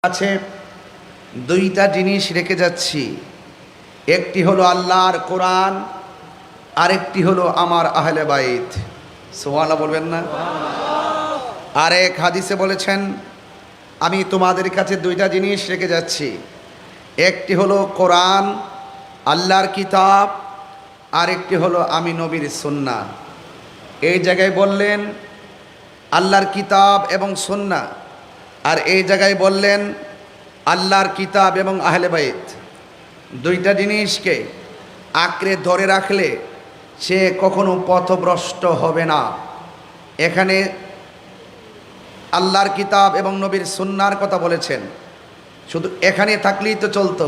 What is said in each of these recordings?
আছে দুইটা জিনিস রেখে যাচ্ছি। একটি হলো আল্লাহর কোরআন, আরেকটি হলো আমার আহলে বাইত। সুবহানাল্লাহ বলবেন না? আরেক হাদিসে বলেছেন, আমি তোমাদের কাছে দুইটা জিনিস রেখে যাচ্ছি। একটি হলো কোরআন, আল্লাহর কিতাব, আরেকটি হলো আমি নবীর সুন্নাহ। এই জায়গায় বললেন আল্লাহর কিতাব এবং সুন্নাহ, আর এই জায়গায় বললেন আল্লাহর কিতাব এবং আহলে বাইত। দুইটা জিনিসকে আঁকড়ে ধরে রাখলে সে কখনো পথভ্রষ্ট হবে না। এখানে আল্লাহর কিতাব এবং নবীর সুন্নাহর কথা বলেছেন, শুধু এখানে থাকলেই তো চলতো।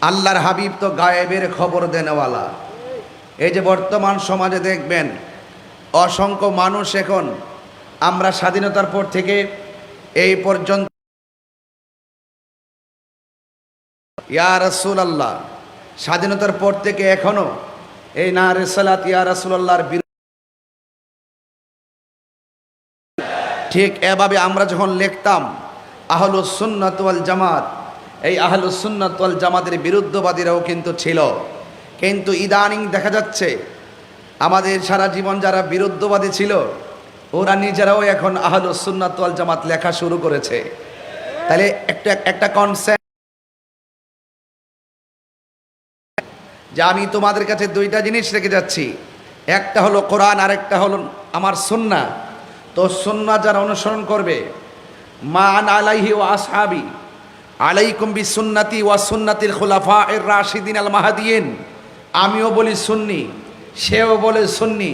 আল্লাহর হাবিব তো গায়েবের খবর দেনেওয়ালা। এই যে বর্তমান সমাজে দেখবেন অসংখ্য মানুষ, এখন আমরা স্বাধীনতার পর থেকে এই পর্যন্ত ইয়া রাসূলুল্লাহ, স্বাধীনতার পর থেকে এখনো এই নারে সালাত ইয়া রাসূলুল্লাহর বিরুদ্ধে। ঠিক এভাবে আমরা যখন লিখতাম আহলুস সুন্নাত ওয়াল জামাত, এই আহলুস সুন্নাত ওয়াল জামাতের বিরুদ্ধবাদীরাও কিন্তু ছিল। কিন্তু ইদানিং দেখা যাচ্ছে আমাদের সারা জীবন যারা বিরুদ্ধবাদী ছিল ওরা নিজেরাও এখন আহলুস সুন্নাত ওয়াল জামাত লেখা শুরু করেছে। তাহলে একটা কনসেপ্ট যে আমি তোমাদের কাছে দুইটা জিনিস রেখে যাচ্ছি, একটা হলো কোরআন, আরেকটা হলো আমার সুন্নাহ। তো সুন্নাহ যারা অনুসরণ করবে, মান আলাইহি ওয়া আসহাবি আলাইকুম বিসুন্নতি ওয়া সুন্নাতিল খুলাফায়ে রাশিদিন আল মাহদিয়িন। আমিও বলি সুন্নি, সেও বলে সুন্নি।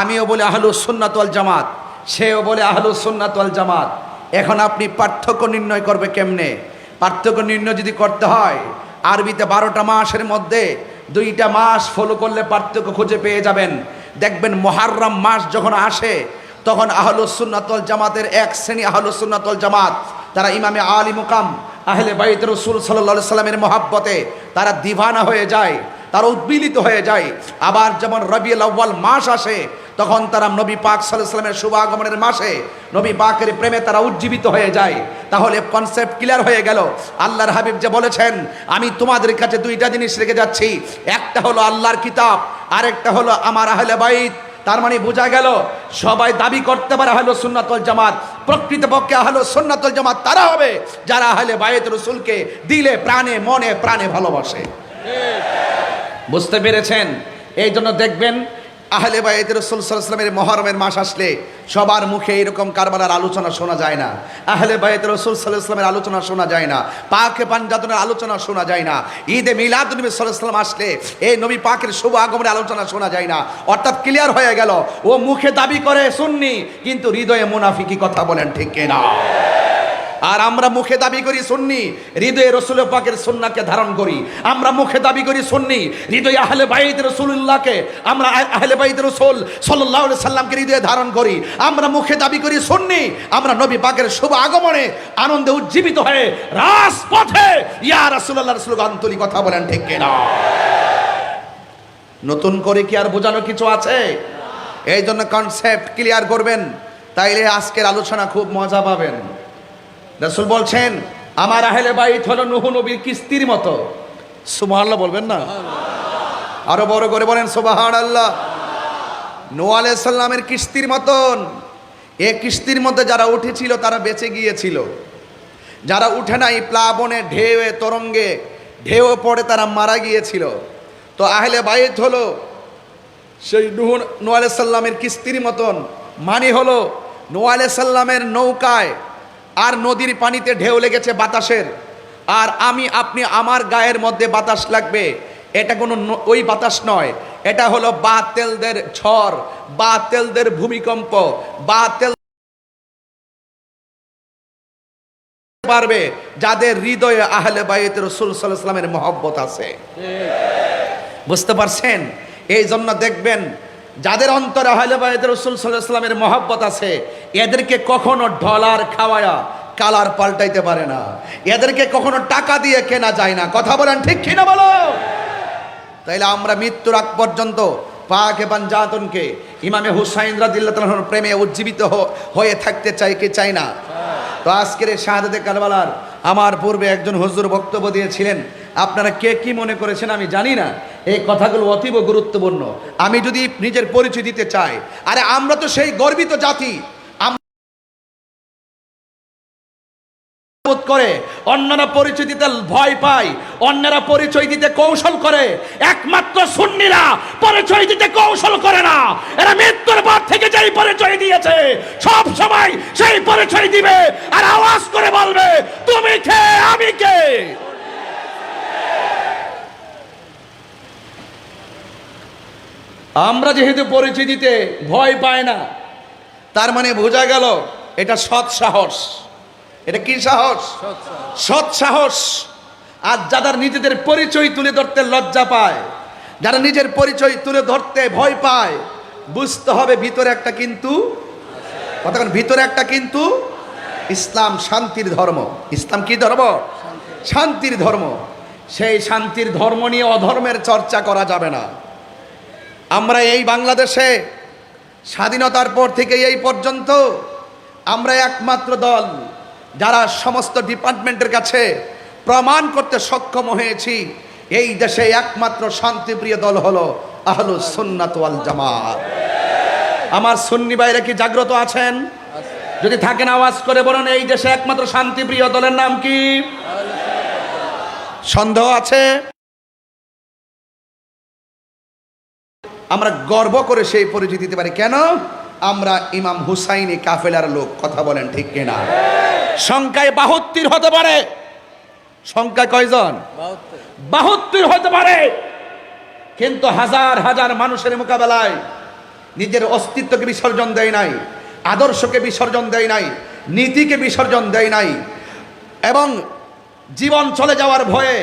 আমিও বলি আহলুস সুন্নাত ওয়াল জামাত, সেও বলে আহলুস সুন্নাত ওয়াল জামাত। এখন আপনি পার্থক্য নির্ণয় করবে কেমনে? পার্থক্য নির্ণয় যদি করতে হয়, আরবিতে 12টা মাসের মধ্যে 2টা মাস ফলো করলে পার্থক্য খুঁজে পেয়ে যাবেন। দেখবেন মুহররম মাস যখন আসে তখন আহলুস সুন্নাত ওয়াল জামাতের এক শ্রেণী আহলুস সুন্নাত ওয়াল জামাত, তারা ইমামে আলী মুকাম আহলে বাইত রাসূল সাল্লাল্লাহু আলাইহি সাল্লামের মহব্বতে তারা দিওয়ানা হয়ে যায়, তারা উদ্বেলিত হয়ে যায়। আবার যেমন রবিউল আউয়াল মাস আসে তখন তারা নবী পাক সাল্লাল্লাহু আলাইহি সাল্লামের শুভাগমনের মাসে নবী পাকের প্রেমে তারা উজ্জীবিত হয়ে যায়। তাহলে কনসেপ্ট ক্লিয়ার হয়ে গেল। আল্লাহর হাবিব যে বলেছেন আমি তোমাদের কাছে দুইটা জিনিস রেখে যাচ্ছি, একটা হলো আল্লাহর কিতাব, আরেকটা হলো আমার আহলে বাইত। তার মানে বোঝা গেল সবাই দাবি করতে পারে আহলুস সুন্নাত ওয়াল জামাত। প্রকৃতপক্ষে আহলুস সুন্নাত ওয়াল জামাত তারা হবে যারা আহলে বাইত রাসূলকে দিলে প্রাণে মনে প্রাণে ভালোবাসে। বুঝতে পেরেছেন? এই জন্য দেখবেন আহলে বাইত রাসূল সাল্লাল্লাহু আলাইহি ওয়াসাল্লামের মুহররমের মাস আসলে সবার মুখে এরকম কারবালার আলোচনা শোনা যায় না, আহলে বাইত রাসূল সাল্লাল্লাহু আলাইহি ওয়াসাল্লামের আলোচনা শোনা যায় না, পাকে পাঞ্জাতনের আলোচনা শোনা যায় না, ঈদে মিলাদুন্নবী সাল্লাল্লাহু আলাইহি ওয়াসাল্লাম আসলে এই নবী পাকের শুভ আগমনের আলোচনা শোনা যায় না। অর্থাৎ ক্লিয়ার হয়ে গেল ও মুখে দাবি করে সুন্নি কিন্তু হৃদয়ে মুনাফিকি কথা বলেন, ঠিক কিনা? আর আমরা মুখে দাবি করি সুন্নি, হৃদয়ে রাসূল পাকের সুন্নাহকে ধারণ করি। আমরা মুখে দাবি করি সুন্নি, হৃদয়ে আহলে বাইত রাসূলুল্লাহকে, আমরা আহলে বাইত রাসূল সাল্লাল্লাহু আলাইহি সাল্লামকে হৃদয়ে ধারণ করি। আমরা মুখে দাবি করি সুন্নি, আমরা নবী পাকের শুভ আগমনে আনন্দে উজ্জীবিত হয়ে রাজপথে ইয়া রাসূলুল্লাহ স্লোগান তুলি, কথা বলেন, ঠিক কিনা? নতুন করে কি আর বোঝানো কিছু আছে? এই জন্য কনসেপ্ট ক্লিয়ার করবেন, তাইলে আজকের আলোচনা খুব মজা পাবেন। রাসূল বলছেন আমার আহলে বাইত হলো নূহ নবীর কিস্তির মতো। সুবহানাল্লাহ বলবেন না? আরো বড় করে বলেন সুবহানাল্লাহ। নূহ আলাইহিস সালামের কিস্তির মতন। এই কিস্তির মধ্যে যারা উঠেছিল তারা বেঁচে গিয়েছিল, যারা উঠে নাই প্লাবনে ঢেউয়ে তরঙ্গে ঢেউ পড়ে তারা মারা গিয়েছিল। তো আহলে বাইত হলো সেই নূহ আলাইহিস সালামের কিস্তির মতন। মানে হলো নূহ আলাইহিস সালামের নৌকায় আর নদীর পানিতে ঢেউ লেগেছে বাতাসের, আর আমি আপনি আমার গায়ের মধ্যে বাতাস লাগবে, এটা কোনো ওই বাতাস নয়, এটা হলো বাতিলদের ঝড়, বাতিলদের ভূমিকম্প, বাতিল পারবে যাদের হৃদয়ে আহলে বাইত রাসূল সাল্লাল্লাহু আলাইহি ওয়াসাল্লামের মহব্বত আছে। বুঝতে পারছেন? এই জন্য দেখবেন যাদের অন্তরে আহলে বাইত রাসূল সাল্লাল্লাহু আলাইহি ওয়াসাল্লামের মহব্বত আছে এদেরকে কখনো ডলার খাওয়ায়া কালার পাল্টাইতে পারে না, এদেরকে কখনো টাকা দিয়ে কেনা যায় না। কথা বলেন, ঠিক কিনা বলো? তাইলে আমরা মৃত্যুর আগ পর্যন্ত পাকে পাঞ্জাতনকে ইমামে হুসাইন রাদিয়াল্লাহু তাআলার প্রেমে উজ্জীবিত হয়ে থাকতে চাই কি চাই না? তো আজকের এই শাহাদাতে কারবালার আমার পূর্বে একজন হুজুর বক্তব্য দিয়েছিলেন, আপনারা কে কি মনে করেছেন আমি জানি না, এই কথাগুলো অতীব গুরুত্বপূর্ণ। আমি যদি নিজের পরিচয় দিতে চাই, আরে আমরা তো সেই গর্বিত জাতি, করে অন্যরা পরিচয় দিতে ভয় পায়, অন্যরা পরিচয় দিতে কৌশল করে, একমাত্র সুন্নিরা পরিচয় দিতে কৌশল করে না। এরা মৃত্যুর পর থেকে যেই পরিচয় দিয়েছে সব সময় সেই পরিচয় দিবে আর আওয়াজ করে বলবে তুমি কে আমি কে। আমরা যেহেতু পরিচয় দিতে ভয় পাই না, তার মানে বোঝা গেল এটা সৎ সাহস। এটা কি সাহস? সৎ সাহস। আর যারা নিজেদের পরিচয় তুলে ধরতে লজ্জা পায়, যারা নিজের পরিচয় তুলে ধরতে ভয় পায়, বুঝতে হবে ভিতরে একটা কিন্তু, কতক্ষণ ভিতরে একটা কিন্তু। ইসলাম শান্তির ধর্ম। ইসলাম কি ধর্ম? শান্তির ধর্ম। সেই শান্তির ধর্ম নিয়ে অধর্মের চর্চা করা যাবে না। আমরা এই বাংলাদেশে স্বাধীনতার পর থেকে এই পর্যন্ত আমরা একমাত্র দল যারা সমস্ত ডিপার্টমেন্টের কাছে প্রমাণ করতে সক্ষম হয়েছি এই দেশে একমাত্র শান্তিপ্রিয় দল হলো আহলুস সুন্নাত ওয়াল জামাত। আমার সুন্নি ভাইরা কি জাগ্রত আছেন? যদি থাকেন আওয়াজ করে বলেন এই দেশে একমাত্র শান্তিপ্রিয় দলের নাম কি? সন্দেহ আছে? আমরা গর্ব করে সেই পরিচয় দিতে পারি। কেন? আমরা ইমাম হুসাইনি কাফেলার লোক। কথা বলেন ঠিক কিনা? সংখ্যায় 72 হতে পারে। সংখ্যায় কয়জন? 72 হতে পারে, কিন্তু হাজার হাজার মানুষের মোকাবেলায় নিজের অস্তিত্বকে বিসর্জন দেয় নাই, আদর্শকে বিসর্জন দেয় নাই, নীতিকে বিসর্জন দেয় নাই, এবং জীবন চলে যাওয়ার ভয়ে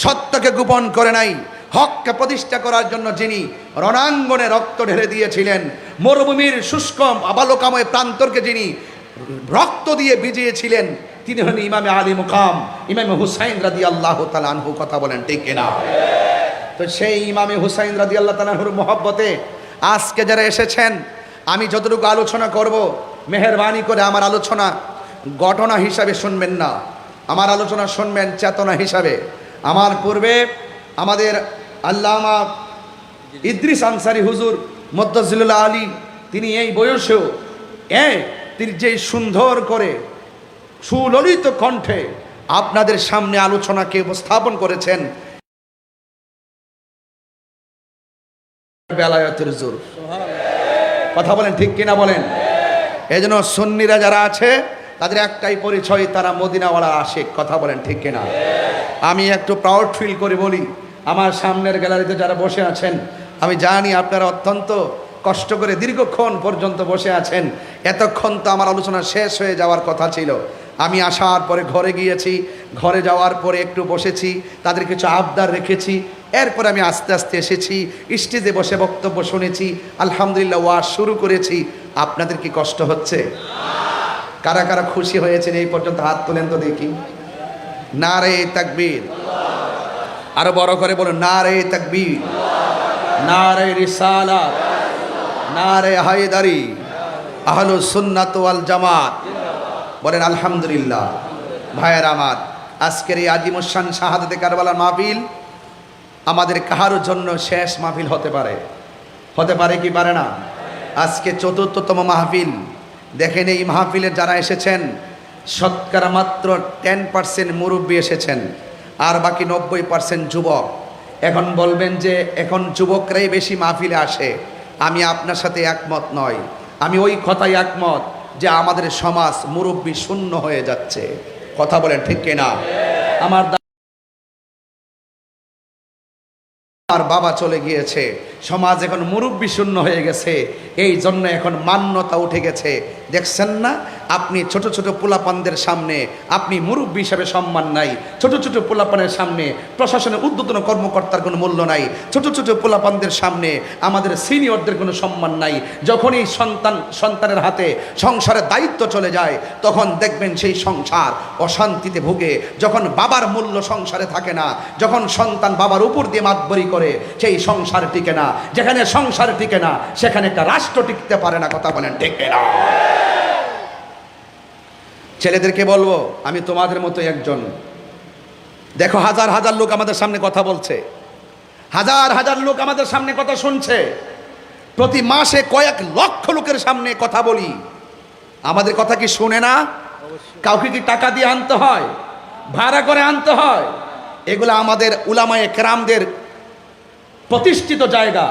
সত্যকে গোপন করে নাই। হককে প্রতিষ্ঠা করার জন্য যিনি রণাঙ্গনে রক্ত ঢেলে দিয়েছিলেন, মরুভূমির শুষ্ক আবালকাময় প্রান্তরকে যিনি রক্ত দিয়ে ভিজিয়েছিলেন, তিনি হলেন ইমামে আলী মুকাম, ইমামে হুসাইন রাদিয়াল্লাহু তাআলা আনহু। কথা বলেন ঠিক কিনা? তো সেই ইমামে হুসাইন রাদিয়াল্লাহু তাআলা আনহুর মহব্বতে আজকে যারা এসেছেন, আমি যতটুকু আলোচনা করব, মেহেরবানি করে আমার আলোচনা ঘটনা হিসাবে শুনবেন না, আমার আলোচনা শুনবেন চেতনা হিসাবে। আমার পূর্বে আমাদের আল্লামা ইদ্রিস আনসারী হুজুর মদ্দাজিলুল আলী, তিনি এই বয়সেও তিনি যে সুন্দর করে সুললিত কণ্ঠে আপনাদের সামনে আলোচনাকে উপস্থাপন করেছেন, বেলায়েতের জোর। কথা বলেন ঠিক কিনা বলেন? এই জন্য সুন্নিরা যারা আছে তাদের একটাই পরিচয়, তারা মদিনাওয়ালা আশিক। কথা বলেন ঠিক কিনা? আমি একটু প্রাউড ফিল করে বলি, আমার সামনের গ্যালারিতে যারা বসে আছেন, আমি জানি আপনারা অত্যন্ত কষ্ট করে দীর্ঘক্ষণ পর্যন্ত বসে আছেন। এতক্ষণ তো আমার আলোচনা শেষ হয়ে যাওয়ার কথা ছিল। আমি আসার পরে ঘরে গিয়েছি, ঘরে যাওয়ার পরে একটু বসেছি, তাদের কিছু আবদার রেখেছি, এরপরে আমি আস্তে আস্তে এসেছি, স্টেজে বসে বক্তব্য শুনেছি, আলহামদুলিল্লাহ ওয়াজ শুরু করেছি। আপনাদের কি কষ্ট হচ্ছে? কারা কারা খুশি হয়েছেন এই পর্যন্ত হাত তোলেন তো দেখি। নারে তাকবীর। আরো বড় করে বলুন, নারে তাকবীর, নারে রিসালাত, নারে হায়দারি, আহলুস সুন্নাত ওয়াল জামাত। বলেন আলহামদুলিল্লাহ। ভাইয়ের আমার, আজকের এই আজিমুশান শাহাদাতে কারবালার মাহফিল আমাদের কাহারও জন্য শেষ মাহফিল হতে পারে। হতে পারে কি পারে না? আজকে ৪র্থতম মাহফিল। দেখেন এই মাহফিলে যারা এসেছেন শতকরা মাত্র 10% মুরব্বী এসেছেন, আর বাকি 90% যুবক। এখন বলবেন যে এখন যুবকরাই বেশি মাহফিলে আসে। আমি আপনার সাথে একমত নয়। আমি ওই কথাই একমত যে আমাদের সমাজ মুরব্বী শূন্য হয়ে যাচ্ছে। কথা বলেন ঠিক কিনা? আমার বাবা চলে গিয়েছে, সমাজ এখন মুরব্বী শূন্য হয়ে গেছে। এই জন্য এখন মান্যতা উঠে গেছে। দেখছেন না, আপনি ছোট ছোট পোলাপানদের সামনে আপনি মুরব্বী হিসাবে সম্মান নাই। ছোট ছোট পোলাপানের সামনে প্রশাসনের ঊর্ধ্বতন কর্মকর্তার কোনো মূল্য নাই। ছোট ছোট পোলাপানদের সামনে আমাদের সিনিয়রদের কোনো সম্মান নাই। যখনই সন্তানের হাতে সংসারের দায়িত্ব চলে যায়, তখন দেখবেন সেই সংসার অশান্তিতে ভুগে। যখন বাবার মূল্য সংসারে থাকে না, যখন সন্তান বাবার উপর দিয়ে মাতবরি করে, সেই সংসার টিকে না। যেখানে সংসার টিকে না, সেখানে একটা রাষ্ট্র টিকতে পারে না। কথা বলেন ঠিক না? ছেলেদেরকে বলবো, আমি তোমাদের মতো একজন। দেখো হাজার হাজার লোক আমাদের সামনে কথা বলছে, হাজার হাজার লোক আমাদের সামনে কথা শুনছে, প্রতি মাসে কয়েক লক্ষ লোকের সামনে কথা বলি। আমাদের কথা কি শুনে না? কাউকে কি টাকা দিয়ে আনতে হয়, ভাড়া করে আনতে হয়? এগুলো আমাদের উলামায়ে কেরামদের প্রতিষ্ঠিত জায়গা।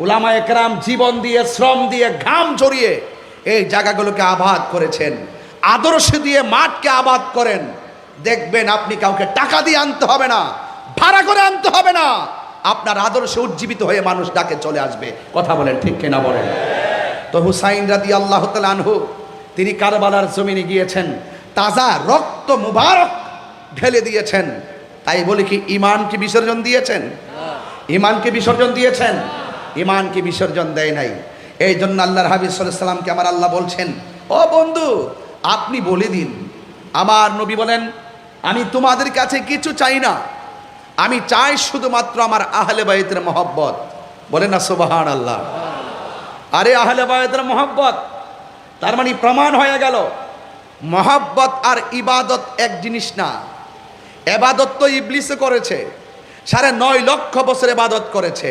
উলামায়ে কেরাম জীবন দিয়ে, শ্রম দিয়ে, ঘাম ঝরিয়ে এই জায়গাগুলোকে আবাদ করেছেন। আদর্শ দিয়ে মাঠকে আবাদ করেন, দেখবেন আপনি কাউকে টাকা দিয়ে আনতে হবে না, ভাড়া করে আনতে হবে না, আপনার আদর্শে উজ্জীবিত হয়ে মানুষ ডাকে চলে আসবে। কথা বলেন ঠিক কিনা বলেন? তো হুসাইন রাদিয়াল্লাহু তাআলা আনহু তিনি কারবালার জমিনে গিয়েছেন, তাজা রক্ত মুবারক ঢেলে দিয়েছেন। তাই বলি কি ঈমানকে বিসর্জন দিয়েছেন? ঈমানকে বিসর্জন দিয়েছেন? ঈমানকে বিসর্জন দেয় নাই। এই জন্য আল্লাহর হাবিব সাল্লাল্লাহু আলাইহি ওয়াসাল্লামকে আমার আল্লাহ বলছেন, ও বন্ধু আপনি বলে দিন। আমার নবী বলেন, আমি তোমাদের কাছে কিছু চাই না, আমি চাই শুধুমাত্র আমার আহলে বাইতের মহব্বত। বলেন না সুবহানাল্লাহ। আরে আহলে বাইতের মহব্বত, তার মানে প্রমাণ হয়ে গেল মহব্বত আর ইবাদত এক জিনিস না। ইবাদত তো ইবলিসে করেছে, 9.5 লক্ষ বছর ইবাদত করেছে,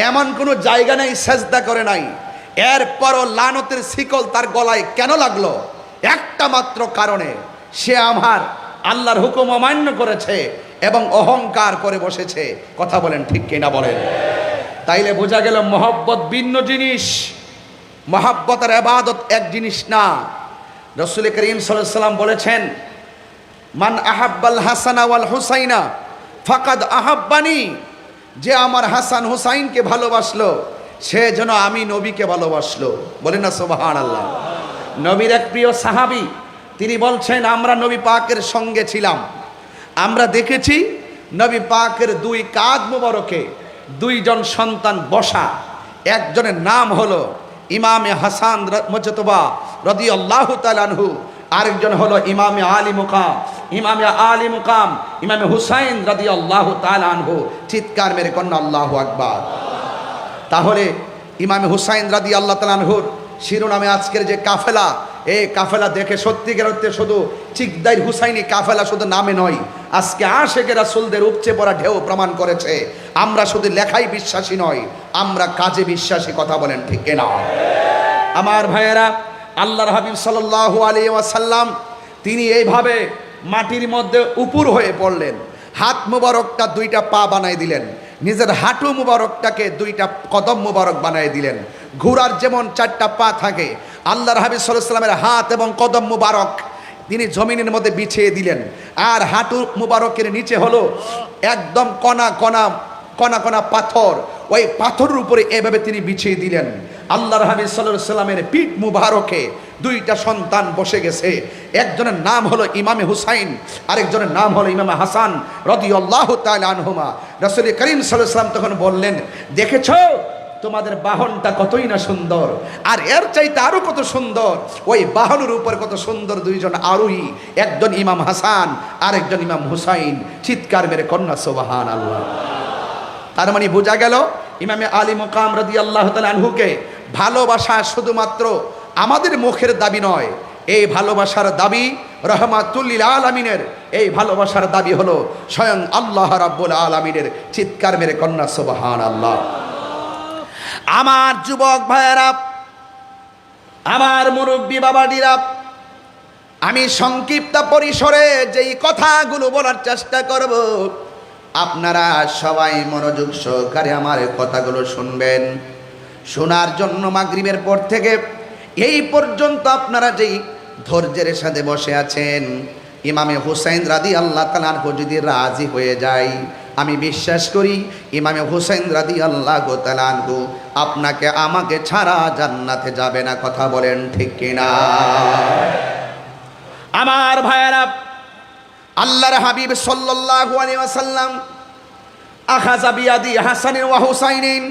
এমন কোনো জায়গা নেই সেজদা করে নাই। এরপরও লানতের শিকল তার গলায় কেন লাগলো? একটা মাত্র কারণে, সে আমার আল্লাহর হুকুম অমান্য করেছে এবং অহংকার করে বসেছে। কথা বলেন ঠিক কিনা বলেন? তাইলে বোঝা গেল মহব্বত ভিন্ন জিনিস, মহব্বত আর ইবাদত এক জিনিস না। রাসূল করিম সাল্লাল্লাহু আলাইহি ওয়াসাল্লাম বলেছেন, মান আহাব্বাল হাসানা ওয়াল হুসাইনা ফাকাদ আহাব্বানি, যে আমার হাসান হুসাইনকে ভালোবাসলো সে যেন আমি নবীকে ভালোবাসলো। বলেন না সুবহানাল্লাহ। নবীর এক প্রিয় সাহাবী তিনি বলছেন, আমরা নবী পাকের সঙ্গে ছিলাম, আমরা দেখেছি নবী পাকের 2 কাঁধ মুবারকে 2জন সন্তান বসা। একজনের নাম হলো ইমামে হাসান মুজতবা রাদিয়াল্লাহু তাআলা আনহু, আরেকজন হলো ইমামে আলী মুকাম, ইমামে হুসাইন রাদিয়াল্লাহু তাআলা আনহু। চিৎকার মেরে কন্যা আল্লাহু আকবার। তাহলে ইমামে হুসাইন রাদিয়াল্লাহু তাআলা আনহুর শিরোনামে আজকের যে কাফেলা, এই কাফেলা দেখে সত্যিকার অর্থে শুধু চিকদাইর হুসাইনি কাফেলা শুধু নামে নয়, আজকে আশেকে রাসূলদের উপচে পড়া ঢেউ প্রমাণ করেছে আমরা শুধু লেখাই বিশ্বাসী নয়, আমরা কাজে বিশ্বাসী। কথা বলেন ঠিক কিনা? আমার ভাইয়েরা, আল্লাহর হাবিব সাল্লাল্লাহু আলাইহি ওয়াসাল্লাম তিনি এইভাবে মাটির মধ্যে উপুর হয়ে পড়লেন, হাত মুবারকটা 2টা পা বানাই দিলেন, নিজের হাঁটু মুবারকটাকে 2টা কদম মুবারক বানাই দিলেন। ঘোড়ার যেমন 4টা পা থাকে, আল্লাহর হাবিব সাল্লাল্লাহু আলাইহি ওয়াসাল্লামের হাত এবং কদম মুবারক তিনি জমিনের মধ্যে বিছিয়ে দিলেন। আর হাঁটু মুবারকের নিচে হলো একদম কণা কণা পাথর, ওই পাথরের উপরে এভাবে তিনি বিছিয়ে দিলেন। আল্লাহর হাবিব সাল্লাল্লাহু আলাইহি ওয়াসাল্লামের পিঠ মুবারকে 2টা সন্তান বসে গেছে। একজনের নাম হলো ইমামে হুসাইন, আরেকজনের নাম হলো ইমামে হাসান রাদিয়াল্লাহু তাআলা আনহুমা। রাসূল করিম সাল্লাল্লাহু আলাইহি ওয়াসাল্লাম তখন বললেন, দেখেছো তোমাদের বাহনটা কতই না সুন্দর, আর এর চাইতে আরো কত সুন্দর ওই বাহনের উপর কত সুন্দর 2জন আরোহী, একজন ইমাম হাসান আরেকজন ইমাম হুসাইন। চিৎকার মেরে কন্যা সুবহানাল্লাহ। তার মানে বোঝা গেল ইমামে আলী মুকাম রাদিয়াল্লাহু তাআলা আনহুকে ভালোবাসা শুধুমাত্র আমাদের মুখের দাবি নয়, এই ভালোবাসার দাবি রহমাতুল লিল আলামিনের, এই ভালোবাসার দাবি হলো স্বয়ং আল্লাহ রাব্বুল আলামিনের। চিৎকার মেরে কন্যা সুবহানাল্লাহ। আমার যুবক ভাইয়েরা, আমার মুরব্বী বাবাজিরা, আমি সংক্ষিপ্ত পরিসরে যেই কথাগুলো বলার চেষ্টা করব, আপনারা সবাই মনোযোগ সহকারে আমার কথাগুলো শুনবেন। শোনার জন্য মাগরিবের পর থেকে এই পর্যন্ত আপনারা যেই ধৈর্যের সাথে বসে আছেন, ইমামে হুসাইন রাদিয়াল্লাহু তাআলা আনহু যদি রাজি হয়ে যায়, আমি বিশ্বাস করি ইমামে হুসাইন রাদিয়াল্লাহু তাআলা আনহু আপনাকে আমাকে ছাড়া জান্নাতে যাবে না। কথা বলেন ঠিক কিনা? আমার ভাইয়েরা, আল্লাহর হাবিব সাল্লাল্লাহু আলাইহি ওয়াসাল্লাম আখাযা বিয়াদি হাসানিন ওয়া হুসাইনিন,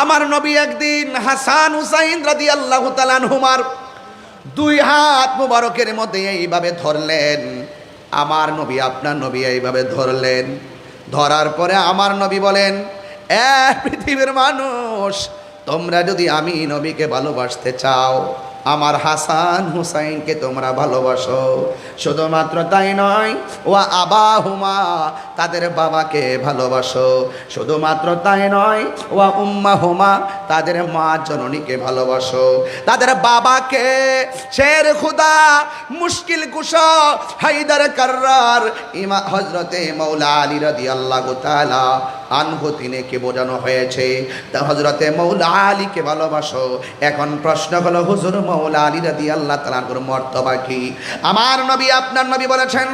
আমার নবী একদিন হাসান হুসাইন রাদিয়াল্লাহু তাআলা আনহুমার 2 হাত মুবারকের মধ্যে এইভাবে ধরলেন। আমার নবী, আপনার নবী এইভাবে ধরলেন। ধরার পরে আমার নবী বলেন, পৃথিবীর মানুষ, তোমরা যদি আমি নবীকে ভালোবাসতে চাও আমার হাসান হুসাইনকে তোমরা ভালোবাসো। শুধুমাত্র তাই নয়, ওয়া আবাহুমা, তাদের বাবাকে ভালোবাসো। শুধুমাত্র তাই নয়, ওয়া উম্মাহুমা, তাদের মা জননীকে ভালোবাসো। তাদের বাবাকে শের খুদা, মুশকিল কুশা, হায়দার কাররার, হযরতে মাওলা আলী রাদিয়াল্লাহু তাআলা আনহু তিনিকে বোঝানো হয়েছে তা হযরতে মাওলা আলীকে ভালোবাসো। এখন প্রশ্ন হলো, হুজুর মাওলা আলী রাদিয়াল্লাহু তাআলার মর্তবা কি? আমার নবী, আপনার নবী বলেছেন,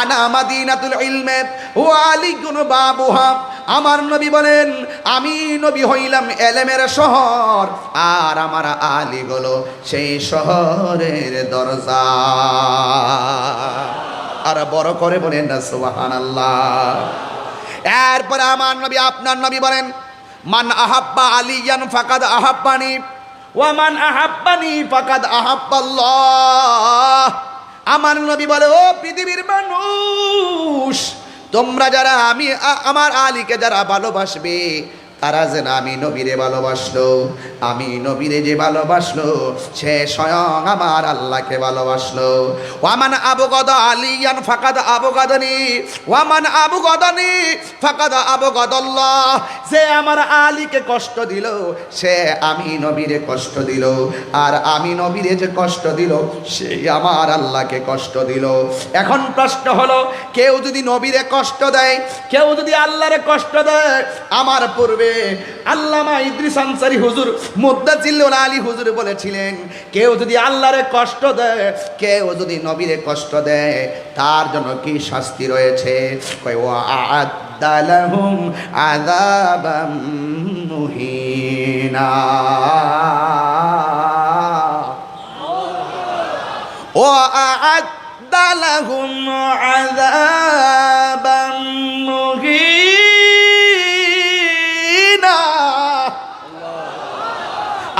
আনা মাদিনাতুল ইলমে ওয়া আলীকুন বাবুহা। আমার নবী বলেন, আমি নবী হইলাম এলেমের শহর, আর আমার আলী হলো সেই শহরের দরজা। আর বড় করে বলেন না সুবহানাল্লাহ। এরপরে আমার নবী, আপনার নবী বলেন, মান আহাব্বা আলিয়ান ফাকাদ আহাব্বানি ওয়া মান আহাব্বানি ফাকাদ আহাব্বাল্লাহ। আমার নবী বলে, ও পৃথিবীর মানুষ, তোমরা যারা আমার আলীকে যারা ভালোবাসবে, তারা যেন আমি নবীরে ভালোবাসলো। আমি নবীরে যে ভালোবাসলো, সে স্বয়ং আমার আল্লাহকে ভালোবাসলো। ওয়ামান আবগাদা আলিয়ান ফাকাদ আবগাদানি ওয়ামান আবগাদানি ফাকাদ আবগাদাল্লাহ। যে আমার আলীকে কষ্ট দিল, সে আমি নবীরে কষ্ট দিল। আর আমি নবীরে যে কষ্ট দিল, সে আমার আল্লাহকে কষ্ট দিল। এখন প্রশ্ন হলো, কেউ যদি নবীরে কষ্ট দেয়, কেউ যদি আল্লাহরে কষ্ট দেয়, আমার পূর্বে আল্লামা ইদ্রিস আনসারী হুজুর, মুদ্দাজিল্লুল আলী হুজুর বলেছিলেন, কেউ যদি আল্লাহরে কষ্ট দেয়, কেউ যদি নবীরে কষ্ট দেয়, তার জন্য কি শাস্তি রয়েছে? কয়, ওয়া আ'আদ্দা লাহুম আযাবাম মুহিনা। ওয়া আ'আদ্দা লাহুম আযাবাম মুহিনা।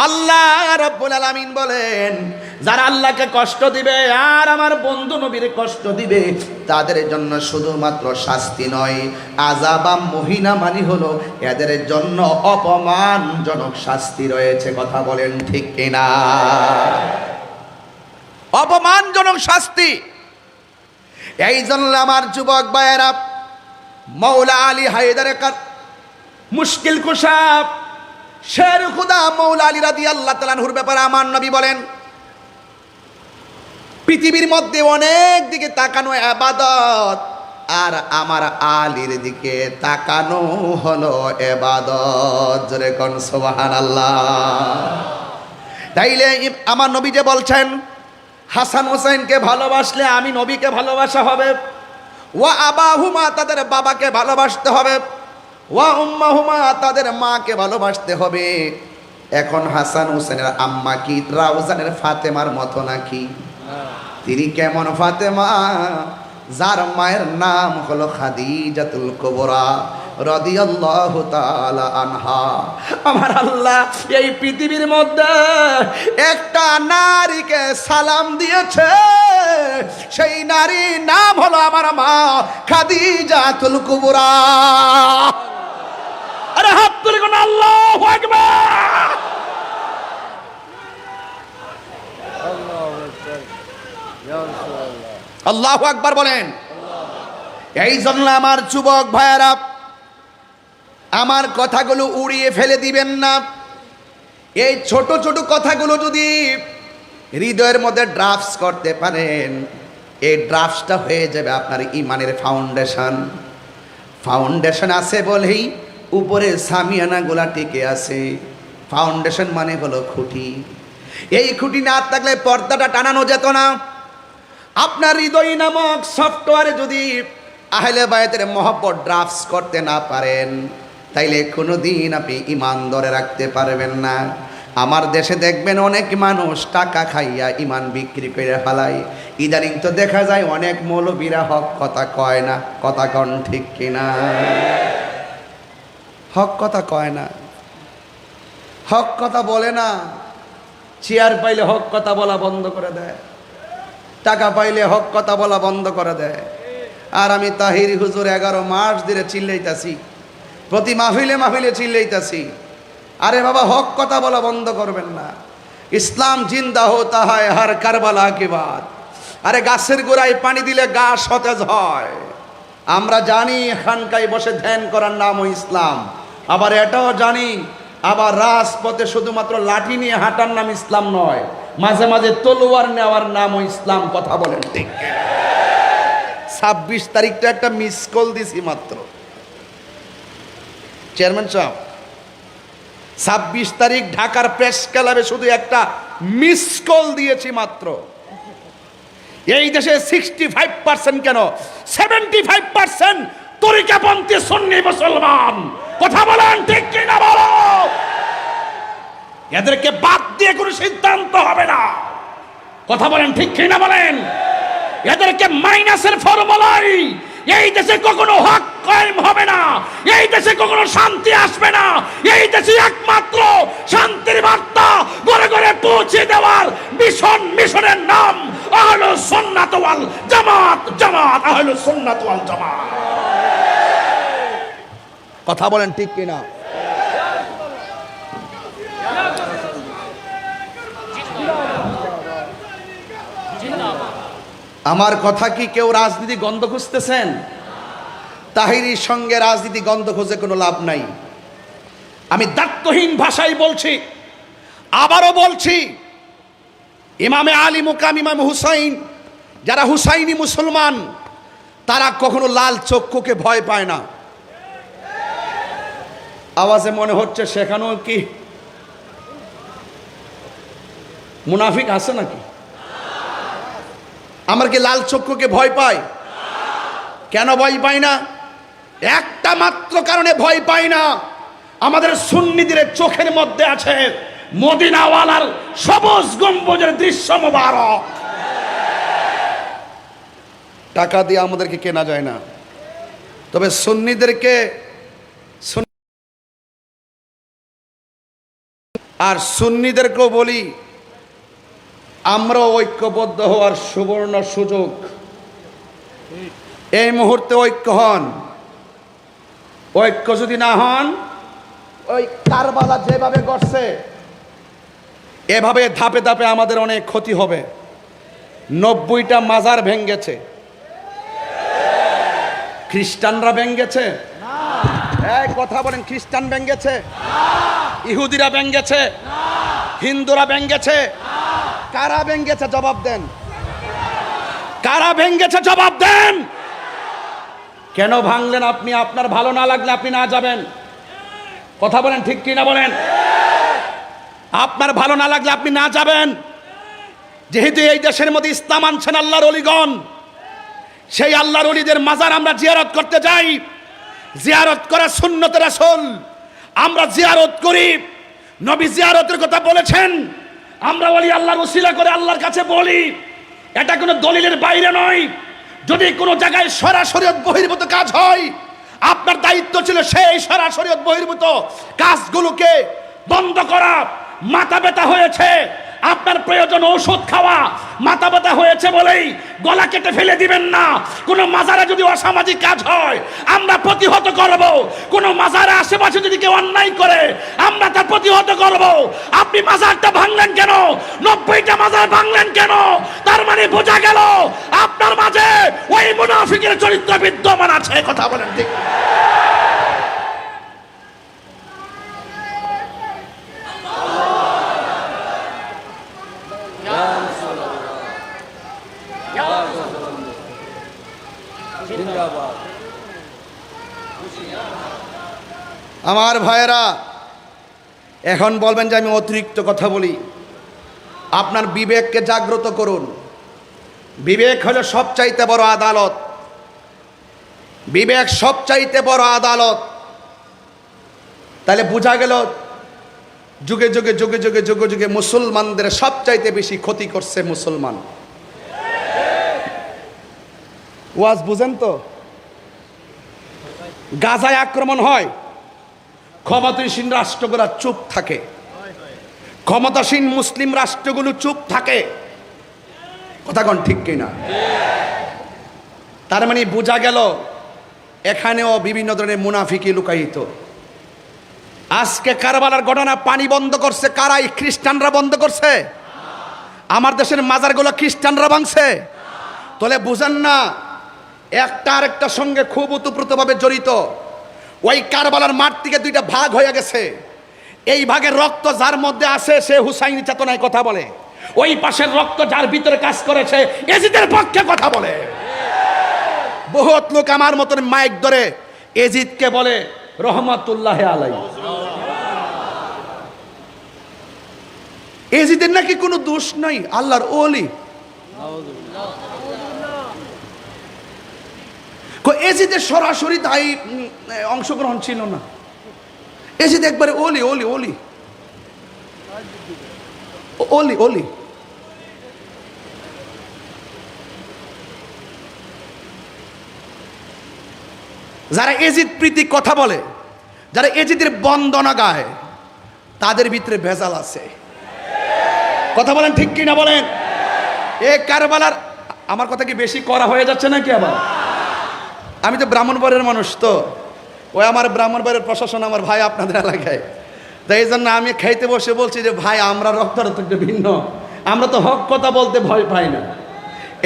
আল্লাহ রাব্বুল আলামিন বলেন, যারা আল্লাহকে কষ্ট দিবে আর আমার বন্ধু নবীর কষ্ট দিবে, তাদের জন্য শুধুমাত্র শাস্তি নয়, আযাবাম মুহিনা মানে হলো এদের জন্য অপমানজনক শাস্তি রয়েছে। কথা বলেন ঠিক কিনা? অপমানজনক শাস্তি। এই জন্য আমার যুবক ভাইয়েরা, মাওলা আলী হায়দার মুশকিল কুশা, শের খুদা মাওলা আলী রাদিয়াল্লাহু তাআলা আনহুর ব্যাপারে আমার নবী বলেন, পৃথিবীর মধ্যে অনেক দিকে তাকানো ইবাদত, আর আমার আলীর দিকে তাকানো হলো ইবাদত। জোরে কোন সুবহানাল্লাহ। তাইলে আমার নবী যে বলছেন, হাসান হোসেনকে ভালোবাসলে আমি নবীকে ভালোবাসা হবে। ওয়া আবাহুমা, তাদের বাবাকে ভালোবাসতে হবে। ওয়া উম্মাহুমা, তাদের মাকে ভালোবাসতে হবে। এখন হাসান হোসেনের আম্মা কি রাউজানের ফাতেমার মতো নাকি? তিনি কেমন ফাতেমা? যার মায়ের নাম হলো খাদিজাতুল কুবরা রাদিয়াল্লাহু তাআলা আনহা। আমার আল্লাহ এই পৃথিবীর মধ্যে একটা নারীকে সালাম দিয়েছে, সেই নারীর নাম হলো আমার মা খাদিজাতুল কুবরা। আরে হাত তুলে কোন আল্লাহু আকবার। আল্লাহু আকবার বলেন। এই জন্য আমার যুবক ভাইয়েরা, আমার কথাগুলো উড়িয়ে ফেলে দিবেন না। এই ছোট ছোট কথাগুলো যদি হৃদয়ের মধ্যে ড্রাফটস করতে পারেন, এই ড্রাফটসটা হয়ে যাবে আপনার ইমানের ফাউন্ডেশন। ফাউন্ডেশন আছে বলেই উপরে সামিয়ানাগুলা টিকে আছে। ফাউন্ডেশন মানে হলো খুঁটি। এই খুঁটি না থাকলে পর্দাটা টানানো যেত না। আপনার হৃদয় নামক সফটওয়্যারে যদি আহলে বায়তের মহব্বত ড্রাফটস করতে না পারেন, তাইলে কোনোদিন আপনি ইমান ধরে রাখতে পারবেন না। আমার দেশে দেখবেন অনেক মানুষ টাকা খাইয়া ইমান বিক্রি করে ফেলায়। ইদানিং তো দেখা যায় অনেক মৌলবীরা হক কথা কয় না। কথা কন ঠিক কিনা? হক কথা কয় না, হক কথা বলে না। চেয়ার পাইলে হক কথা বলা বন্ধ করে দেয়, টাকা পাইলে হক কথা বলা বন্ধ করে দেয়। আর আমি তাহির হুজুর 11 মাস ধরে চিল্লাইতাছি, প্রতি মাহফিলে মাহফিলে চিল্লাইতাছি, আরে বাবা হক কথা বলা বন্ধ করবেন না। ইসলাম জিন্দা হতা হয় হর কারবালা কে বাদ। আরে গাছের গোড়ায় পানি দিলে গা সতেজ হয়। আমরা জানি খানকায় বসে ধ্যান করার নামও ইসলাম, আবার এটাও জানি আবার রাজপথে শুধুমাত্র লাঠি নিয়ে হাঁটার নাম ইসলাম নয়, মাঝে মাঝে তলোয়ার নেওয়ার নামও ইসলাম। কথা বলেন ঠিক? 26 তারিখটা একটা মিস কল দিছি মাত্র। চেয়ারম্যান সাহেব, 26 তারিখ ঢাকার প্রেস ক্লাবে শুধু একটা মিস কল দিয়েছি মাত্র। এই দেশে 65% কেন 75% তরিকাপন্থী সুন্নি মুসলমান। কথা বলেন ঠিক কিনা বলো? এদেরকে বাদ দিয়ে কোনো সিদ্ধান্ত হবে না। কথা বলেন ঠিক কিনা বলেন? এদেরকে মাইনাসের ফর্মুলাই এই দেশে কখনো হক কায়েম হবে না, এই দেশে কখনো শান্তি আসবে না। এই দেশে একমাত্র শান্তির বার্তা ঘরে ঘরে পৌঁছে দেওয়ার মিশনের নাম আহলুস সুন্নাত ওয়াল জামাত। জামাত, আহলুস সুন্নাত ওয়াল জামাত। কথা বলেন ঠিক কিনা? আমার কথা কি কেউ রাজনীতি গন্ধ খুঁজতেছেন? তাহিরির সঙ্গে রাজনীতি গন্ধ খুঁজে কোনো লাভ নাই। আমি দায়িত্বহীন ভাষায় বলছি, আবারও বলছি, ইমামে আলী মুকাম ইমাম হুসাইন, যারা হুসাইনি মুসলমান, তারা কখনো লাল চক্ষুকে ভয় পায় না। আওয়াজে মনে হচ্ছে সেখানেও কি মুনাফিক আছে নাকি? আমার কি লাল চক্ষুকে ভয় পায়? কেন ভয় পাই না? একটা মাত্র কারণে ভয় পাই না, আমাদের সুন্নিদের চোখের মধ্যে আছে মদিনাওয়ালার সবুজ গম্বুজের দৃশ্য মোবারক। টাকা দিয়ে আমাদেরকে কেনা যায় না, তবে সুন্নিদেরকে আর সুন্নিদেরকেও বলি, আমরা ঐক্যবদ্ধ হওয়ার সুবর্ণ সুযোগ। এই মুহূর্তে ঐক্য হন। ঐক্য যদি না হন, ওই কারবালা যেভাবে করছে এভাবে ধাপে ধাপে আমাদের অনেক ক্ষতি হবে। 90টা মাজার ভেঙ্গেছে, খ্রিস্টানরা ভেঙ্গেছে? এই কথা বলেন, খ্রিস্টান ভেঙ্গেছে? ইহুদিরা ভেঙ্গেছে? হিন্দুরা ভেঙ্গেছে? কারা ভেঙ্গেছে জবাব দেন? কারা ভেঙ্গেছে জবাব দেন? কেন ভাঙলেন আপনি? আপনার ভালো না লাগলে আপনি না যাবেন। কথা বলেন ঠিক কি না বলেন? আপনার ভালো না লাগলে আপনি না যাবেন। যেহেতু এই দেশের মধ্যে ইসলাম আনছেন আল্লাহর ওলিগণ, সেই আল্লাহর ওলিদের মাজার আমরা জিয়ারত করতে যাই। জিয়ারত করা সুন্নতে রাসূল, আমরা জিয়ারত করি। নবী জিয়ারতের কথা বলেছেন, আমরা ওলি আল্লাহর ওসিলা করে আল্লাহর কাছে বলি। এটা কোনো দলিলের বাইরে নয়। যদি কোনো জায়গায় শরীয়ত বহির্ভূত কাজ হয়, আপনার দায়িত্ব ছিল সেই শরীয়ত বহির্ভূত কাজগুলোকে বন্ধ করা। মাথা ব্যথা হয়েছে, আপনার প্রয়োজন ঔষধ খাওয়া। মাথা ব্যথা হয়েছে বলেই গলা কেটে ফেলে দিবেন না। কোনো মাজারে যদি অসামাজিক কাজ হয়, আমরা প্রতিহত করব। কোনো মাজারে আশেপাশে যদি কেউ অন্যায় করে, আমরা তা প্রতিহত করব। আপনি মাজারটা ভাঙলেন কেন? 90টা মাজার ভাঙলেন কেন? তার মানে বোঝা গেল আপনার মাঝে ওই মুনাফিকের চরিত্র বিদ্যমান আছে। কথা বলেন ঠিক? আমার ভাইয়েরা, এখন বলবেন যে আমি অতিরিক্ত কথা বলি। আপনার বিবেককে জাগ্রত করুন। বিবেক হলো সবচাইতে বড় আদালত। বিবেক সবচাইতে বড় আদালত। তাহলে বোঝা গেল যুগে যুগে যুগে যুগে যুগে যুগে মুসলমানদের সবচাইতে বেশি ক্ষতি করছে মুসলমান। ওয়াজ বুঝেন তো? গাজায় আক্রমণ হয়, ক্ষমতাসীন রাষ্ট্রগুলো চুপ থাকে, ক্ষমতাসীন মুসলিম রাষ্ট্রগুলো চুপ থাকে। কথা কোন ঠিক কিনা? তার মানে বোঝা গেল এখানেও বিভিন্ন ধরনের মুনাফিকি লুকায়িত। আজকে কারবালার ঘটনা পানি বন্ধ করছে কারাই? খ্রিস্টানরা বন্ধ করছে। আমার দেশের মাজারগুলো খ্রিস্টানরা ভাঙছে। তাহলে বুঝেন না, একটা আরেকটার সঙ্গে খুব ওতপ্রোতভাবে জড়িত। ওই কারবালার মাঠ থেকে দুইটা ভাগ হয়ে গেছে। এই ভাগের রক্ত যার মধ্যে আছে সে হুসাইনি চেতনায় কথা বলে, ওই পাশের রক্ত যার ভিতরে কাজ করেছে এজিদের পক্ষে কথা বলে। বহুত লোক আমার মতন মাইক ধরে এজিদকে বলে রহমাতুল্লাহ আলাইহি। এজিদের নাকি কোনো দোষ নাই, আল্লাহর ওলি। এজিদের সরাসরি তাই অংশগ্রহণ ছিল না। এজিদ একবারে ওলি ওলি ওলি ওলি ওলি। যারা এজিদ প্রীতি কথা বলে, যারা এজিদের বন্দনা গায়, তাদের ভিতরে ভেজাল আছে। কথা বলেন ঠিক কি না বলেন? এ কারবালার, আমার কথা কি বেশি করা হয়ে যাচ্ছে নাকি? আবার আমি তো ব্রাহ্মণবাড়ির মানুষ, তো ওই আমার ব্রাহ্মণবাড়ির প্রশাসন আমার ভাই আপনাদের এলাকায়, তাই এই জন্য আমি খাইতে বসে বলছি যে ভাই আমরা রক্তটা তো একটু ভিন্ন, আমরা তো হক কথা বলতে ভয় পাই না,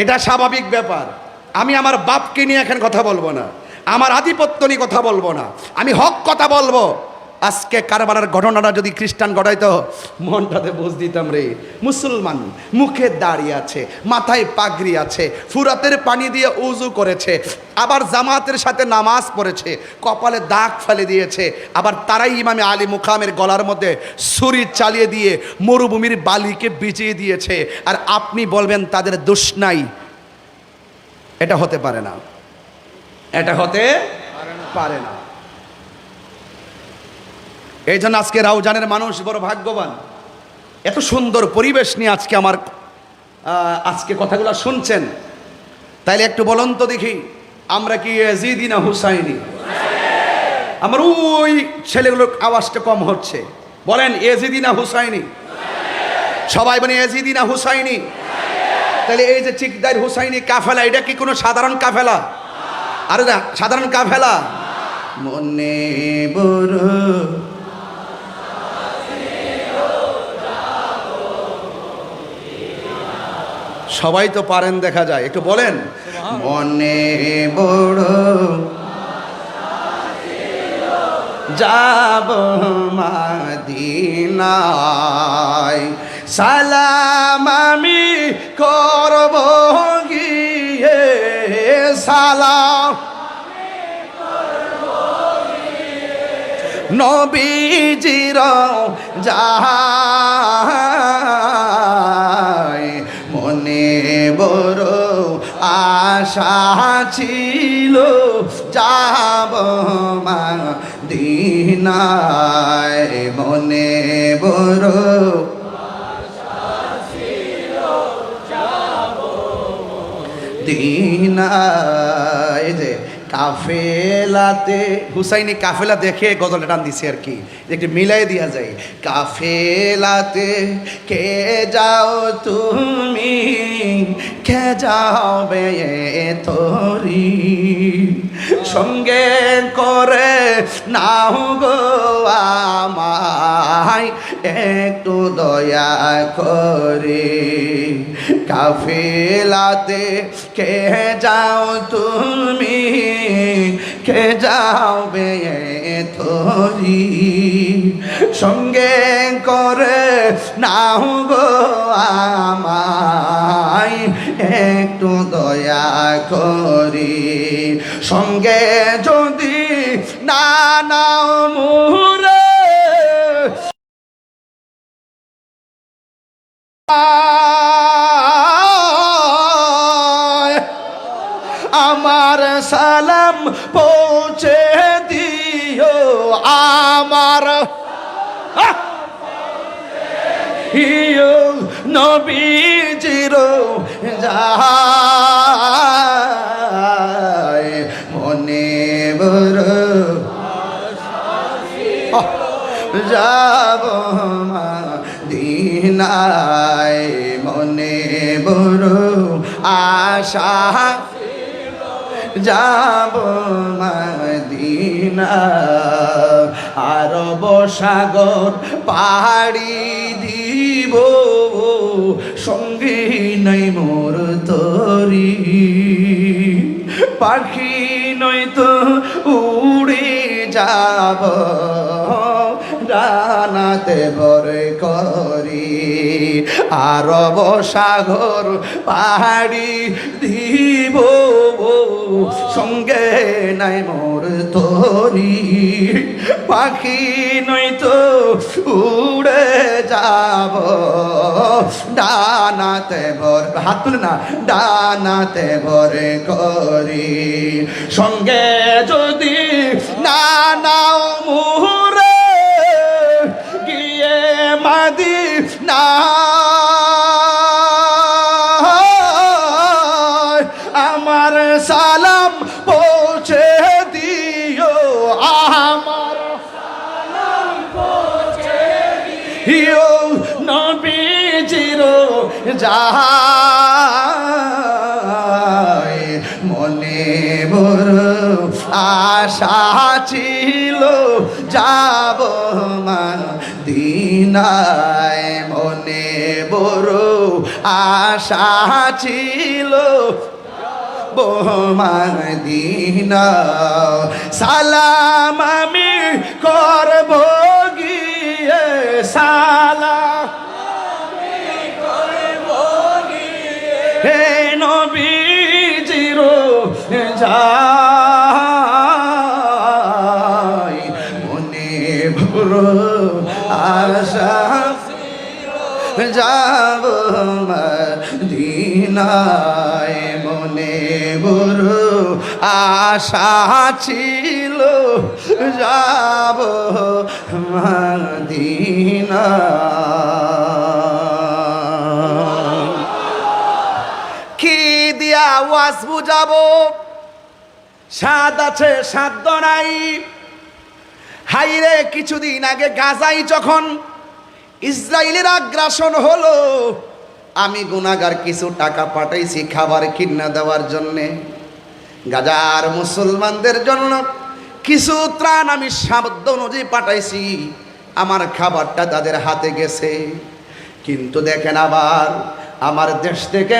এটা স্বাভাবিক ব্যাপার। আমি আমার বাপকে নিয়ে এখন কথা বলবো না, আমার আধিপত্য নিয়ে কথা বলবো না, আমি হক কথা বলবো। আজকে কারবালার ঘটনাটা যদি খ্রিস্টান ঘটাইতো, মনটাতে বুঝ দিতাম রে। মুসলমান মুখে দাঁড়িয়ে আছে, মাথায় পাগড়ি আছে, ফুরাতের পানি দিয়ে উজু করেছে, আবার জামাতের সাথে নামাজ পড়েছে, কপালে দাগ ফেলে দিয়েছে, আবার তারাই ইমামে আলী মুকামের গলার মধ্যে ছুরি চালিয়ে দিয়ে মরুভূমির বালিকে বিজিয়ে দিয়েছে, আর আপনি বলবেন তাদের দোষ নাই? এটা হতে পারে না, এটা হতে পারে না। এই জন্য আজকে রাউজানের মানুষ বড় ভাগ্যবান, এত সুন্দর পরিবেশ নিয়ে আজকে আমার আজকে কথাগুলো শুনছেন। তাইলে একটু বলুন তো দেখি, আমরা কি এজিদি না হুসাইনি? আমার ওই ছেলেগুলোর আওয়াজটা কম হচ্ছে, বলেন এজিদি না হুসাইনি? সবাই বলে এজিদি না হুসাইনি? তাহলে এই যে চিকদার হুসাইনি কাফেলা, এটা কি কোনো সাধারণ কাফেলা? আরে না, সাধারণ কাফেলা। মনে বড় সবাই তো পারেন দেখা যায়, একটু বলেন মনে বড় যাব মদিনায়, সালাম আমি করব গিয়ে, সালাম নবীজির যায়, মনে বড় আশা ছিল যাব মদিনায়, মনে বড় দিনায়। যে কাফেলাতে হুসাইনি কাফেলা দেখে গজলটা টান দিছে আর কি, একটু মিলাই দিয়া যায়। কাফেলাতে কে যাও তুমি, কে যাবে তোরি, সঙ্গে করে নাও গো আমায় একটু দয়া করে। কাফেলাতে কে যাও তুমি, কে যাবে তোরি, সঙ্গে করে নাও গো আমায় একটু দয়া করি, সঙ্গে যদি না নাও মুরে আমার সালাম পৌঁছে দিও, আমার নবীজির যায়, মনে বড় যাব মদিনায়, মনে বড় আশা যাব মদিনা। আরব সাগর পাড়ি দিব, সঙ্গে নাই মোর তরি, পাখি নয়তো উড়ে যাব ডানাতে ভরে করি, আরব সাগর পাহাড়ি দিব, সঙ্গে নাই মোর তরি, পাখি নয়তো উড়ে যাব ডানাতে ভর, হাত তুলে না, ডানাতে ভরে করি, সঙ্গে যদি না নাও মুহুরে গিয়ে মদিনা, আমার সালাম পৌঁছে দিও, আমার সালাম পৌঁছে দিও, নবীজির যায় মনে বড় আশা ছিল যাব মদিনায়, মনে বড় আশা ছিল মদিনা, সালাম আমি করব গিয়ে, সালাম আমি করব গিয়ে, হে নবীজির যায় মনে বড় আশা যাব মদিনায়, মনে বড় আশা ছিল যাব মদিনা। কি দিয়া ওয়াজ বুঝাবো, স্বাদ আছে সাধ্য নাই। হাইরে কিছুদিন আগে গাজায় যখন ইসরায়েলের আগ্রাসন হলো, আমি গুনাহগার কিছু টাকা পাঠাইছি খাবার কিনা দেওয়ার জন্যে, গাজার মুসলমানদের জন্য কিছু ত্রাণ আমি সাধ্য অনুযায়ী পাঠাইছি, আমার খাবারটা তাদের হাতে গেছে। কিন্তু দেখেন আবার আমার দেশ থেকে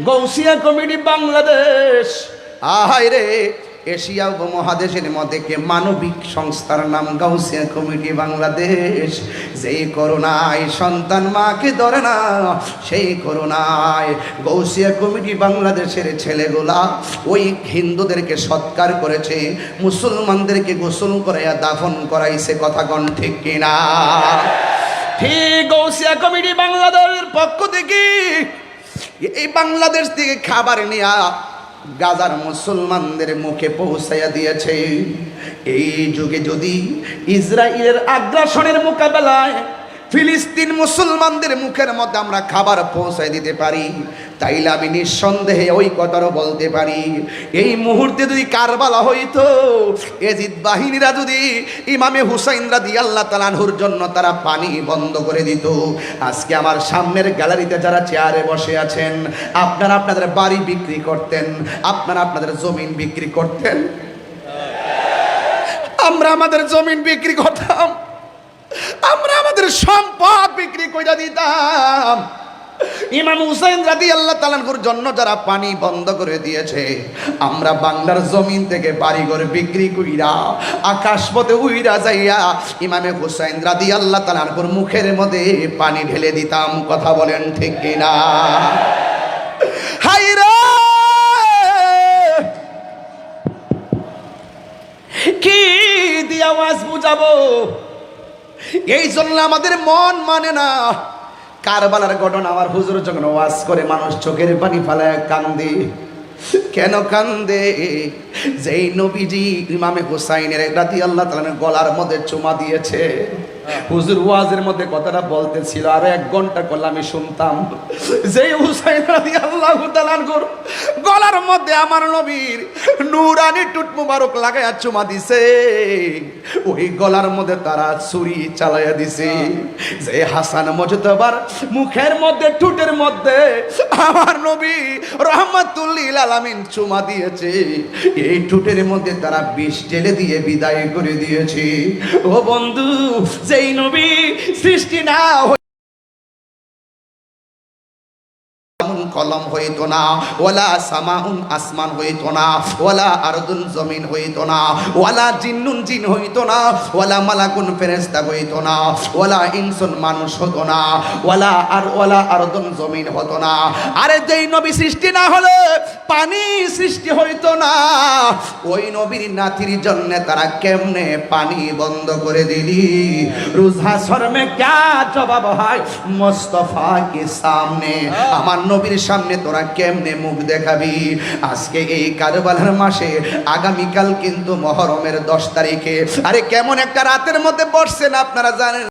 গৌসিয়া কমিটি বাংলাদেশ, আহাইরে এশিয়া উপমহাদেশের মধ্যে কে মানবিক সংস্থার নাম গাউসিয়া কমিটি বাংলাদেশ, যেই করোনায় সন্তান মাকে ধরে না, সেই করোনায় গাউসিয়া কমিটি বাংলাদেশের ছেলেগুলা ওই হিন্দুদেরকে সৎকার করেছে, মুসলমানদেরকে গোসল করাইয়া দাফন করাইছে। কথা কোন ঠিক কিনা? ঠিক গাউসিয়া কমিটি বাংলাদেশের পক্ষ থেকে এই বাংলাদেশ থেকে খাবার নিয়া গাজার মুসলমানদের মুখে পৌঁছাইয়া দিয়েছে। এই যুগে যদি ইসরায়েলের আগ্রাসনের মোকাবেলায় ফিলিস্তিন মুসলমানদের মুখের মধ্যে আমরা খাবার পৌঁছায় দিতে পারি, তাইলে আমি নিঃসন্দেহে ওই কথাও বলতে পারি, এই মুহূর্তে যদি কারবালা হইতো, এজিদ বাহিনীরা যদি ইমামে হুসাইন রাদিয়াল্লাহু তাআলা আনহুর জন্য তারা পানি বন্ধ করে দিত, আজকে আমার সামনের গ্যালারিতে যারা চেয়ারে বসে আছেন, আপনারা আপনাদের বাড়ি বিক্রি করতেন, আপনারা আপনাদের জমিন বিক্রি করতেন, আমরা আমাদের জমিন বিক্রি করতাম, আমরা আমাদের সম্পদ বিক্রি কইরা দিতাম। ইমাম হুসাইন রাদিয়াল্লাহু তাআলা আনহুর জন্য যারা পানি বন্ধ করে দিয়েছে, আমরা বাংলার জমিন থেকে বাড়িঘর বিক্রি কইরা আকাশপথে উইরা যাইয়া ইমামে হুসাইন রাদিয়াল্লাহু তাআলা আনহুর মুখের মধ্যে পানি ঢেলে দিতাম। কথা বলেন ঠিক কিনা? হায়রে কি দিয়া ওয়াজ বুঝাবো? এই জন্য আমাদের মন মানে না। কারবালার ঘটনা আমার হুজুর যখন ওয়াজ করে মানুষ চোখের পানি ফালায় কান্দে। কেন কান্দে? যেই নবীজি ইমামে হুসাইনের রাদিয়াল্লাহু তাআলার গলার মধ্যে চুমা দিয়েছে, হুজুর ওয়াজের মধ্যে কথাটা বলতেছিল, আর 1 ঘন্টা করলে আমি শুনতাম। যেই হুসাইন রাদিয়াল্লাহু তাআলা আনহুর গলার মধ্যে আমার নবীর নূরানি টুট মুবারক লাগায়া চুমা দিছে, ওই গলার মধ্যে তারা ছুরি চালাইয়া দিছে। যে হাসান মুজতবার মুখের মধ্যে ঠোঁটের মধ্যে আমার নবী রাহমাতুল লিল আলামিন চুমা দিয়েছে, এই ঠোঁটের মধ্যে তারা বিষ ঢেলে দিয়ে বিদায় করে দিয়েছে। ও বন্ধু, যেই নবী সৃষ্টি না কলম হইতো না, ওয়ালা সামাউন আসমান হইতো না, ওয়ালা আরদুন জমিন হইতো না, ওয়ালা জিন্নুন জিন হইতো না, ওয়ালা মালাকুন ফেরেশতা হইতো না, ওয়ালা ইনসুন মানুষ হতো না, ওয়ালা আরদুন জমিন হতো না। আরে যেই নবী সৃষ্টি না হলে পানি সৃষ্টি হইতো না, ওই নবীর নাতির জন্য তারা কেমনে পানি বন্ধ করে দিলি? রোজা শর্মে ক্যা জবাব হয় মুস্তাফা কে সামনে, আমার নবীর সামনে তোরা কেমনে মুখ দেখাবি? আজকে এই কারবালার মাসে, আগামীকাল কিন্তু মুহররমের 10 তারিখে, আরে কেমন একটা রাতের মধ্যে বসছেন আপনারা জানেন?